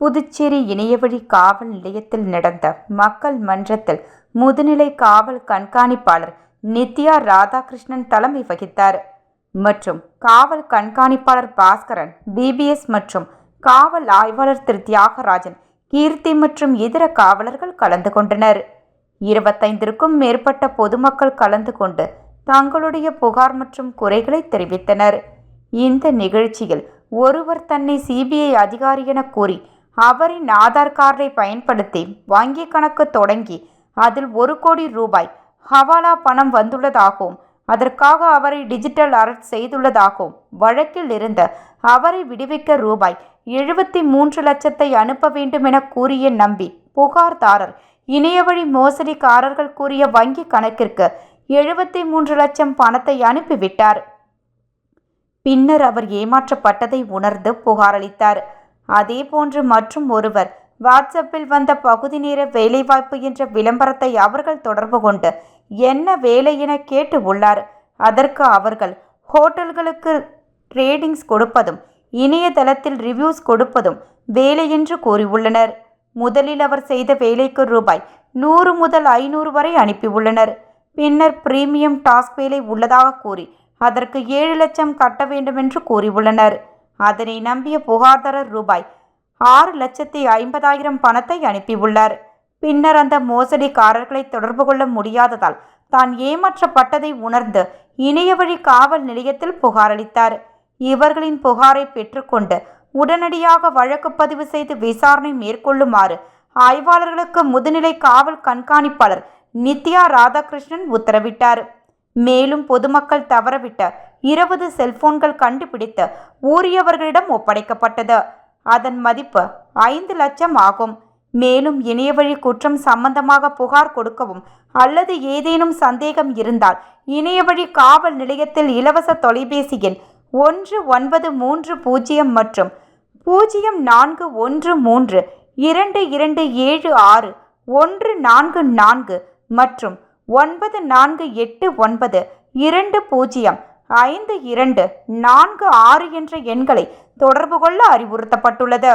புதுச்சேரி இணையவழி காவல் நிலையத்தில் நடந்த மக்கள் மன்றத்தில் முதுநிலை காவல் கண்காணிப்பாளர் நித்யா ராதாகிருஷ்ணன் தலைமை வகித்தார் மற்றும் காவல் கண்காணிப்பாளர் பாஸ்கரன், பிபிஎஸ் மற்றும் காவல் ஆய்வாளர் திரு தியாகராஜன், கீர்த்தி மற்றும் இதர காவலர்கள் கலந்து கொண்டனர். 25க்கும் மேற்பட்ட பொதுமக்கள் கலந்து கொண்டு தங்களுடைய புகார் மற்றும் குறைகளை தெரிவித்தனர். இந்த நிகழ்ச்சியில் ஒருவர் தன்னை சிபிஐ அதிகாரி என கூறி அவரின் ஆதார் கார்டை பயன்படுத்தி வங்கி கணக்கு தொடங்கி அதில் 1 கோடி ரூபாய் ஹவாலா பணம் வந்துள்ளதாகவும் அதற்காக அவரை டிஜிட்டல் அரெஸ்ட் செய்துள்ளதாகவும் வழக்கில் இருந்த அவரை விடுவிக்க ரூபாய் 73 லட்சத்தை அனுப்ப வேண்டும் என கூறிய நம்பி புகார்தாரர் இணையவழி மோசடிக்காரர்கள் கூறிய வங்கி கணக்கிற்கு 73 லட்சம் பணத்தை அனுப்பிவிட்டார். பின்னர் அவர் ஏமாற்றப்பட்டதை உணர்ந்து புகாரளித்தார். அதேபோன்று மற்றும் ஒருவர் வாட்ஸ்அப்பில் வந்த பகுதி நேர வேலைவாய்ப்பு என்ற விளம்பரத்தை அவர்கள் தொடர்பு கொண்டு என்ன வேலை என கேட்டு உள்ளார். அதற்கு அவர்கள் ஹோட்டல்களுக்கு ரேட்டிங்ஸ் கொடுப்பதும் இணையதளத்தில் ரிவ்யூஸ் கொடுப்பதும் வேலை என்று கூறியுள்ளனர். முதலில் அவர் செய்த வேலைக்கு ரூபாய் 100 முதல் 500 வரை அனுப்பியுள்ளனர். பின்னர் பிரீமியம் டாஸ்க் வேலை உள்ளதாக கூறி அதற்கு 7 லட்சம் கட்ட வேண்டும் என்று கூறியுள்ளனர். அதனை நம்பிய புகார்தாரர் ரூபாய் 6,50,000 பணத்தை அனுப்பியுள்ளார். பின்னர் அந்த மோசடிக்காரர்களை தொடர்பு கொள்ள முடியாததால் தான் ஏமாற்றப்பட்டதை உணர்ந்து இணையவழி காவல் நிலையத்தில் புகாரளித்தார். இவர்களின் புகாரை பெற்றுக்கொண்டு உடனடியாக வழக்கு பதிவு செய்து விசாரணை மேற்கொள்ளுமாறு ஆய்வாளர்களுக்கு முதுநிலை காவல் கண்காணிப்பாளர் நித்யா ராதாகிருஷ்ணன் உத்தரவிட்டார். மேலும் பொதுமக்கள் தவறவிட்ட 20 செல்போன்கள் கண்டுபிடித்து உரியவர்களிடம் ஒப்படைக்கப்பட்டது. அதன் மதிப்பு 5 லட்சம் ஆகும். மேலும் இணையவழி குற்றம் சம்பந்தமாக புகார் கொடுக்கவும் அல்லது ஏதேனும் சந்தேகம் இருந்தால் இணையவழி காவல் நிலையத்தில் இலவச தொலைபேசி எண் 1930 மற்றும் 0413-2276-144 மற்றும் 9489-205246 என்ற எண்களை தொடர்பு கொள்ள அறிவுறுத்தப்பட்டுள்ளது.